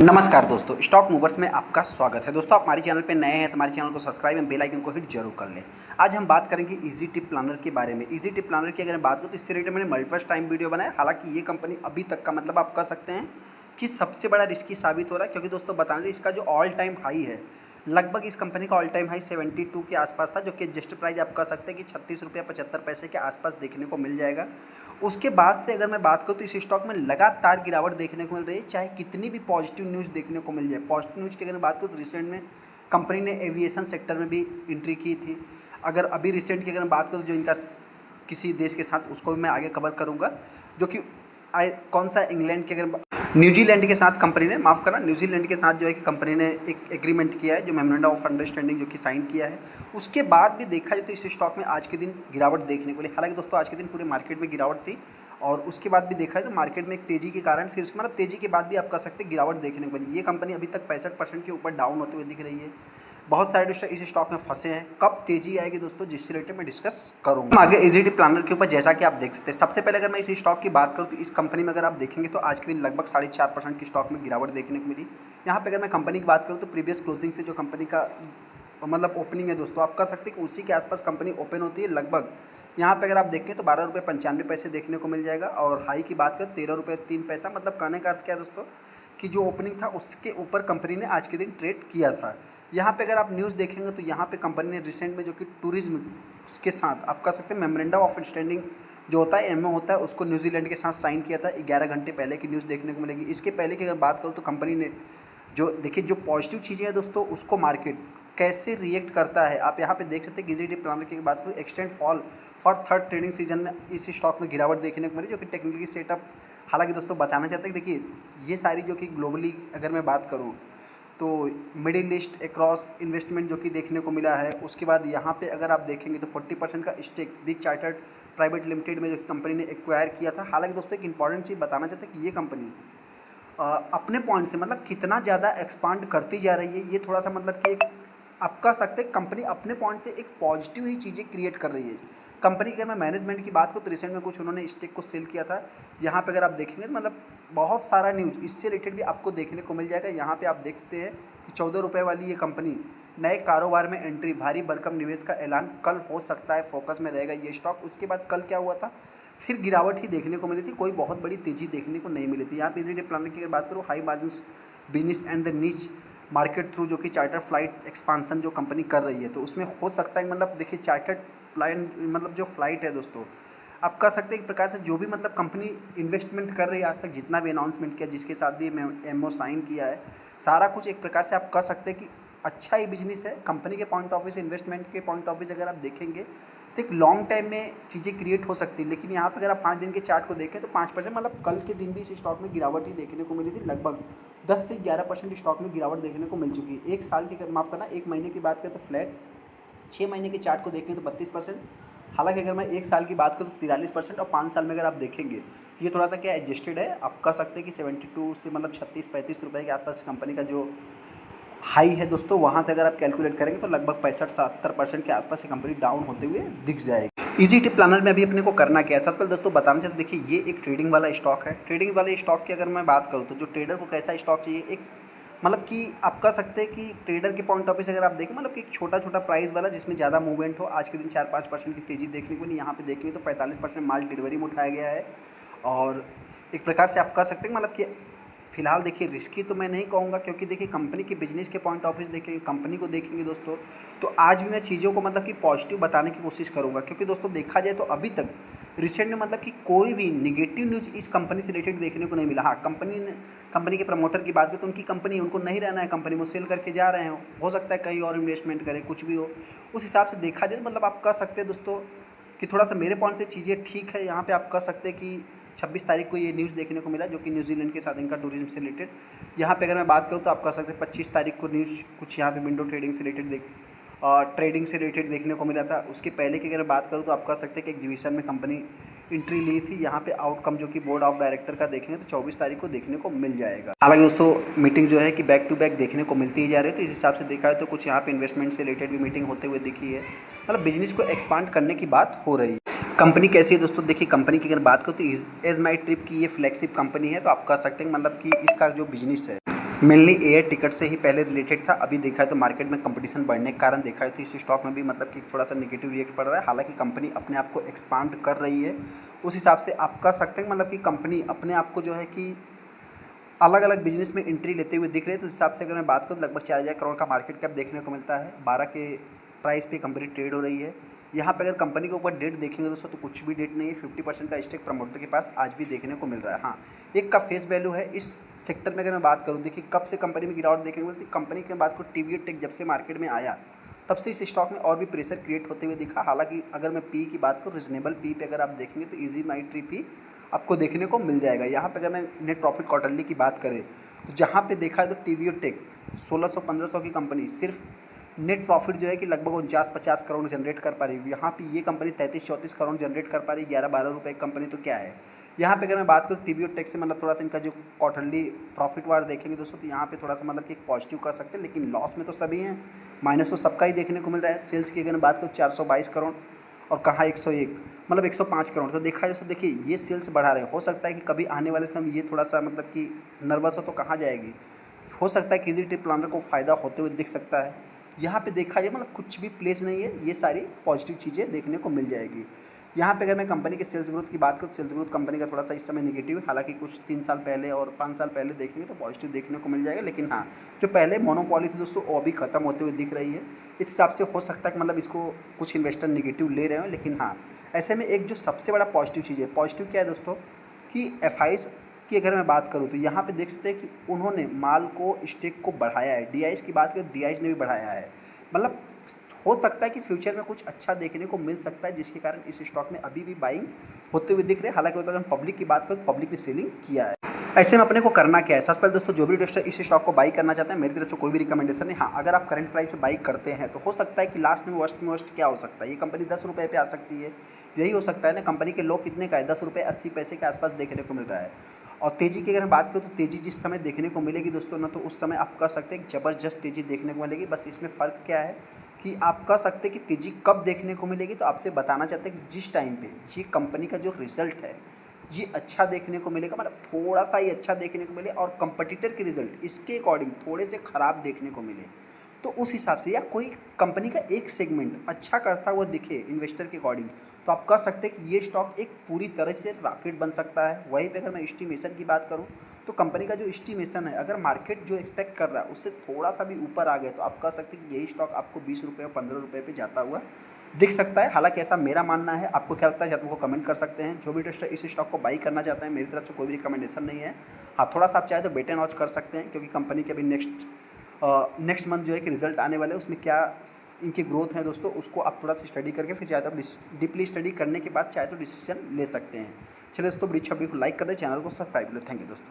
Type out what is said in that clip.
नमस्कार दोस्तों, stock movers में आपका स्वागत है। दोस्तों, आप हमारे चैनल पे नए हैं तो हमारे चैनल को सब्सक्राइब एंड बेल आइकन को हिट जरूर कर लें। आज हम बात करेंगे इजी टिप प्लानर के बारे में। इजी टिप प्लानर की अगर मैं बात करूँ तो इससे रिलेटेड मैंने मल्टीपल टाइम वीडियो बनाया। हालांकि ये कंपनी अभी तक का मतलब आप कह सकते हैं कि सबसे बड़ा रिस्की साबित हो रहा है, क्योंकि दोस्तों बता दें इसका जो ऑल टाइम हाई है, लगभग इस कंपनी का ऑल टाइम हाई 72 के आसपास था, जो कि जस्ट प्राइस आप कह सकते हैं कि 36 रुपये 75 पैसे के आसपास देखने को मिल जाएगा। उसके बाद से अगर मैं बात करूँ तो इस स्टॉक में लगातार गिरावट देखने को मिल रही है, चाहे कितनी भी पॉजिटिव न्यूज़ देखने को मिल जाए। पॉजिटिव न्यूज़ की अगर मैं बात करूँ तो रिसेंट में कंपनी ने एविएशन सेक्टर में भी एंट्री की थी। अगर अभी रिसेंट की अगर मैं बात करूँ जो इनका किसी देश के साथ, उसको भी मैं आगे कवर करूँगा, जो कि कौन सा इंग्लैंड के अगर न्यूजीलैंड के साथ कंपनी ने, माफ़ करना, न्यूजीलैंड के साथ जो है कि कंपनी ने एक एग्रीमेंट किया है, जो मेमोरेंडम ऑफ अंडरस्टैंडिंग जो कि साइन किया है। उसके बाद भी देखा जाए तो इस स्टॉक में आज के दिन गिरावट देखने को मिली। हालांकि दोस्तों आज के दिन पूरे मार्केट में गिरावट थी, और उसके बाद भी देखा है तो मार्केट में एक तेज़ी के कारण फिर मतलब तेज़ी के बाद भी आप कह सकते हैं गिरावट देखने को मिली। ये कंपनी अभी तक 65% के ऊपर डाउन होते हुए दिख रही है। बहुत सारे दोस्तों इस स्टॉक में फंसे हैं। कब तेजी आएगी दोस्तों, जिससे रिलेटेड मैं डिस्कस करूँगा। हम आगे इजीटी प्लानर के ऊपर जैसा कि आप देख सकते हैं, सबसे पहले अगर मैं इस स्टॉक की बात करूँ तो इस कंपनी में अगर आप देखेंगे तो आज के दिन लगभग 4.5% की स्टॉक में गिरावट देखने को मिली। यहाँ पे अगर मैं कंपनी की बात करूँ तो प्रीवियस क्लोजिंग से जो कंपनी का मतलब ओपनिंग है दोस्तों, आप कह सकते हैं कि उसी के आसपास कंपनी ओपन होती है। लगभग यहाँ पे अगर आप देखें तो 12 रुपये 95 पैसे देखने को मिल जाएगा, और हाई की बात करें 13 रुपये 3 पैसा। मतलब कहने का अर्थ क्या है दोस्तों कि जो ओपनिंग था उसके ऊपर कंपनी ने आज के दिन ट्रेड किया था। यहाँ पे अगर आप न्यूज़ देखेंगे तो यहाँ पे कंपनी ने रिसेंट में जो कि टूरिज्म के साथ आप कह सकते हैं मेमोरेंडम ऑफ अंडरस्टैंडिंग जो होता है, एमओ होता है, उसको न्यूजीलैंड के साथ साइन किया था। 11 घंटे पहले की न्यूज़ देखने को मिलेगी। इसके पहले की अगर बात करूँ तो कंपनी ने जो देखिए जो पॉजिटिव चीज़ें हैं दोस्तों, उसको मार्केट कैसे रिएक्ट करता है आप यहाँ पे देख सकते हैं। इजीटी प्लानर की बात करूँ, extend fall for third trading season में इस स्टॉक में गिरावट देखने को मिली, जो कि टेक्निकली सेटअप। हालांकि दोस्तों बताना चाहते हैं कि देखिए ये सारी जो कि ग्लोबली अगर मैं बात करूँ तो मिडिल ईस्ट अक्रॉस इन्वेस्टमेंट जो कि देखने को मिला है। उसके बाद यहाँ पे अगर आप देखेंगे तो 40% का stake Big Chartered private limited में जो कि कंपनी ने एक्वायर किया था। हालांकि दोस्तों एक इंपॉर्टेंट चीज़ बताना चाहते हैं कि ये कंपनी अपने पॉइंट से मतलब कितना ज़्यादा एक्सपांड करती जा रही है, ये थोड़ा सा मतलब कि आप कह सकते हैं कंपनी अपने पॉइंट से एक पॉजिटिव ही चीज़ें क्रिएट कर रही है। कंपनी के अगर मैं मैनेजमेंट की बात करूँ तो रिसेंट में कुछ उन्होंने स्टेक को सेल किया था। यहाँ पे अगर आप देखेंगे तो मतलब बहुत सारा न्यूज़ इससे रिलेटेड भी आपको देखने को मिल जाएगा। यहाँ पे आप देखते हैं कि 14 रुपये वाली ये कंपनी नए कारोबार में एंट्री, भारी भरकम निवेश का ऐलान कल हो सकता है, फोकस में रहेगा ये स्टॉक। उसके बाद कल क्या हुआ था, फिर गिरावट ही देखने को मिली थी, कोई बहुत बड़ी तेज़ी देखने को नहीं मिली थी। यहाँ पे इजीटी प्लानर की अगर बात करूँ, high margin business and the नीच मार्केट थ्रू जो कि चार्टर फ्लाइट एक्सपांसन जो कंपनी कर रही है, तो उसमें हो सकता है मतलब देखिए चार्टर्ड फ्लाइट मतलब जो फ्लाइट है दोस्तों, आप कह सकते हैं एक प्रकार से जो भी मतलब कंपनी इन्वेस्टमेंट कर रही है, आज तक जितना भी अनाउंसमेंट किया, जिसके साथ भी एमओ साइन किया है, सारा कुछ एक प्रकार से आप कह सकते हैं कि अच्छा ही बिजनेस है। कंपनी के पॉइंट ऑफ व्यू से, इन्वेस्टमेंट के पॉइंट ऑफ व्यू से अगर आप देखेंगे तो एक लॉन्ग टाइम में चीज़ें क्रिएट हो सकती है। लेकिन यहाँ पर अगर आप 5 दिन के चार्ट को देखें तो 5% मतलब कल के दिन भी इस स्टॉक में गिरावट ही देखने को मिली थी। लगभग 10 से 11% स्टॉक में गिरावट देखने को मिल चुकी है। एक साल की माफ़ करना, एक महीने की बात करें तो फ्लैट, 6 महीने के चार्ट को देखें तो 32%। हालांकि अगर मैं एक साल की बात करूँ तो 43%, और 5 साल में अगर आप देखेंगे तो ये थोड़ा सा क्या एडजस्टेड है। आप कह सकते हैं कि 72 से मतलब 36-35 रुपये के आसपास कंपनी का जो हाई है दोस्तों, वहाँ से अगर आप कैलकुलेट करेंगे तो लगभग 65-70% के आसपास ये कंपनी डाउन होते हुए दिख जाएगी। इजी टिप प्लानर में अभी अपने को करना क्या है, सबसे पहले दोस्तों बताना चाहते देखिए ये एक ट्रेडिंग वाला स्टॉक है। ट्रेडिंग वाले स्टॉक की अगर मैं बात करूँ तो जो ट्रेडर को कैसा स्टॉक चाहिए, एक मतलब कि आप कह सकते हैं कि ट्रेडर के पॉइंट ऑफ व्यू से अगर आप देखें मतलब कि एक छोटा छोटा प्राइस वाला जिसमें ज़्यादा मूवमेंट हो। आज के दिन 4-5% की तेज़ी देखने को मिली। यहाँ पे देखेंगे तो 45% माल डिलीवरी में उठाया गया है, और एक प्रकार से आप कह सकते हैं मतलब कि फिलहाल देखिए रिस्की तो मैं नहीं कहूँगा, क्योंकि देखिए कंपनी के बिजनेस के पॉइंट ऑफ व्यू से देखेंगे, कंपनी को देखेंगे दोस्तों, तो आज भी मैं चीज़ों को मतलब कि पॉजिटिव बताने की कोशिश करूँगा। क्योंकि दोस्तों देखा जाए तो अभी तक रिसेंट में मतलब कि कोई भी निगेटिव न्यूज़ इस कंपनी से रिलेटेड देखने को नहीं मिला। हाँ, कंपनी के प्रमोटर की बात करें तो उनकी कंपनी, उनको नहीं रहना है कंपनी में, सेल करके जा रहे हैं। हो सकता है कहीं और इन्वेस्टमेंट करें, कुछ भी हो। उस हिसाब से देखा जाए मतलब आप कह सकते हैं दोस्तों कि थोड़ा सा मेरे पॉइंट से चीज़ें ठीक है। यहाँ पे आप कह सकते हैं कि 26 तारीख को ये न्यूज़ देखने को मिला, जो कि न्यूजीलैंड के साथ इनका टूरिज्म से रिलेटेड। यहाँ पे अगर मैं बात करूँ तो आप कह सकते हैं 25 तारीख को न्यूज़ कुछ यहाँ पे विंडो ट्रेडिंग से रिलेटेड ट्रेडिंग से रिलेटेड देखने को मिला था। उसके पहले की अगर मैं बात करूँ तो आप कह सकते हैं कि एग्जीबिशन में कंपनी एंट्री ली थी। यहाँ पे आउटकम जो कि बोर्ड ऑफ डायरेक्टर का देखेंगे तो 24 तारीख को देखने को मिल जाएगा। हालांकि दोस्तों मीटिंग जो है कि बैक टू बैक देखने को मिलती ही जा रही है, तो इस हिसाब से देखा है तो कुछ यहाँ पे इन्वेस्टमेंट से रिलेटेड भी मीटिंग होते हुए दिखी है। मतलब बिजनेस को एक्सपांड करने की बात हो रही है। कंपनी कैसी है दोस्तों, देखिए कंपनी की अगर बात करूँ तो एज माई ट्रिप की ये फ्लैगशिप कंपनी है। तो आप कह सकते हैं मतलब कि इसका जो बिजनेस है मेनली एयर टिकट से ही पहले रिलेटेड था। अभी देखा है तो मार्केट में कंपटीशन बढ़ने के कारण देखा है तो इस स्टॉक में भी मतलब कि थोड़ा सा नेगेटिव रिएक्ट पड़ रहा है। हालांकि कंपनी अपने आप को एक्सपांड कर रही है, उस हिसाब से आप कह सकते हैं मतलब कि कंपनी अपने आप को जो है कि अलग अलग बिजनेस में एंट्री लेते हुए दिख रहे हैं। तो उस हिसाब से अगर मैं बात करूँ, लगभग 4,000 करोड़ का मार्केट कैप देखने को मिलता है। 12 के प्राइस पे कंपनी ट्रेड हो रही है। यहाँ पे अगर कंपनी के ऊपर डेट देखेंगे दोस्तों तो कुछ भी डेट नहीं है। 50% का स्टेक प्रमोटर के पास आज भी देखने को मिल रहा है। हाँ, एक का फेस वैल्यू है इस सेक्टर में। अगर मैं बात करूँ, देखिए कब से कंपनी में गिरावट देखने को मिलती है। कंपनी की बात करूँ, टीवीएस टेक जब से मार्केट में आया तब से इस स्टॉक में और भी प्रेशर क्रिएट होते हुए दिखा। हालांकि अगर मैं पी की बात करूँ, रीजनेबल पी पे अगर आप देखेंगे तो इजी माई ट्री पी आपको देखने को मिल जाएगा। यहाँ पे अगर मैं नेट प्रॉफिट क्वार्टरली की बात करें तो जहाँ पे देखा है तो टीवीएस टेक 1600-1500 की कंपनी सिर्फ नेट प्रॉफिट जो है कि लगभग 49-50 करोड़ जनरेट कर पा रही है। यहाँ पे ये कंपनी 33-34 करोड़ जनरेट कर पा रही है, 11-12 रुपये की कंपनी। तो क्या है यहाँ पे अगर मैं बात करूँ टीवीएस टेक से, मतलब थोड़ा सा इनका जो क्वार्टरली प्रॉफिट वार देखेंगे दोस्तों तो यहाँ पे थोड़ा सा मतलब कि पॉजिटिव कर सकते हैं, लेकिन लॉस में तो सभी हैं, माइनस तो सबका ही देखने को मिल रहा है। सेल्स की अगर मैं बात करूँ 422 करोड़ और कहाँ 101, मतलब 105 करोड़। तो देखा जाए तो देखिए ये सेल्स बढ़ा रहे हैं। हो सकता है कि कभी आने वाले समय ये थोड़ा सा मतलब कि नर्वस हो तो कहाँ जाएगी। हो सकता है कि इजी ट्रिप प्लानर को फ़ायदा होते हुए दिख सकता है। यहाँ पे देखा जाए मतलब कुछ भी प्लेस नहीं है, ये सारी पॉजिटिव चीज़ें देखने को मिल जाएगी। यहाँ पे अगर मैं कंपनी के सेल्स ग्रोथ की बात करूँ, सेल्स ग्रोथ कंपनी का थोड़ा सा इस समय नेगेटिव है। हालांकि कुछ 3 साल पहले और 5 साल पहले देखेंगे तो पॉजिटिव देखने को मिल जाएगा। लेकिन हाँ, जो पहले मोनोपॉली थी दोस्तों वो अभी खत्म होते हुए दिख रही है। इस हिसाब से हो सकता है कि मतलब इसको कुछ इन्वेस्टर नेगेटिव ले रहे हो। लेकिन हाँ, ऐसे में एक जो सबसे बड़ा पॉजिटिव चीज़ है, पॉजिटिव क्या है दोस्तों कि एफआईज की अगर मैं बात करूँ तो यहाँ पे देख सकते हैं कि उन्होंने माल को स्टेक को बढ़ाया है। डीआईज की बात करें, डीआईज ने भी बढ़ाया है। मतलब हो सकता है कि फ्यूचर में कुछ अच्छा देखने को मिल सकता है, जिसके कारण इस स्टॉक में अभी भी बाइंग होते हुए दिख रहे हैं। हालांकि अगर पब्लिक की बात करें तो पब्लिक ने सेलिंग किया है। ऐसे में अपने को करना क्या है, सबसे पहले दोस्तों जो भी इन्वेस्टर इस स्टॉक को बाई करना चाहते हैं, मेरी तरफ से कोई भी रिकमेंडेशन नहीं। हाँ, अगर आप करंट प्राइस पे बाई करते हैं तो हो सकता है कि लास्ट में वर्स्ट क्या हो सकता है, ये कंपनी 10 रुपये पे आ सकती है। यही हो सकता है ना, कंपनी के लो कितने का है, 10 रुपये 80 पैसे के आसपास देखने को मिल रहा है। और तेज़ी की अगर मैं बात करूँ तो तेज़ी जिस समय देखने को मिलेगी दोस्तों ना, तो उस समय आप कह सकते हैं ज़बरदस्त तेज़ी देखने को मिलेगी। बस इसमें फ़र्क क्या है कि आप कह सकते हैं कि तेज़ी कब देखने को मिलेगी। तो आपसे बताना चाहते हैं कि जिस टाइम पे ये कंपनी का जो रिज़ल्ट है ये अच्छा देखने को मिलेगा, मतलब थोड़ा सा ही अच्छा देखने को मिले और कंपटीटर के रिज़ल्ट इसके अकॉर्डिंग थोड़े से ख़राब देखने को मिले, तो उस हिसाब से या कोई कंपनी का एक सेगमेंट अच्छा करता हुआ दिखे इन्वेस्टर के अकॉर्डिंग, तो आप कह सकते हैं कि ये स्टॉक एक पूरी तरह से रॉकेट बन सकता है। वहीं पे अगर मैं एस्टीमेशन की बात करूं तो कंपनी का जो एस्टीमेशन है, अगर मार्केट जो एक्सपेक्ट कर रहा है उससे थोड़ा सा भी ऊपर आ गया तो आप कह सकते हैं कि यही स्टॉक आपको 20 रुपये और 15 रुपये पे जाता हुआ दिख सकता है। हालांकि ऐसा मेरा मानना है, आपको क्या लगता है आप लोग को कमेंट कर सकते हैं। जो भी इन्वेस्टर इस स्टॉक को बाई करना चाहते हैं, मेरी तरफ से कोई भी रिकमेंडेशन नहीं है। हाँ, थोड़ा सा आप चाहे तो वेट एंड वॉच कर सकते हैं, क्योंकि कंपनी के अभी नेक्स्ट मंथ जो है कि रिजल्ट आने वाले हैं, उसमें क्या इनकी ग्रोथ है दोस्तों, उसको आप थोड़ा सा स्टडी करके फिर चाहे तो डीपली स्टडी करने के बाद चाहे तो डिसीजन ले सकते हैं। चलिए दोस्तों, बड़ी छवि को लाइक कर दें, चैनल को सब्सक्राइब कर लें। थैंक यू दोस्तों।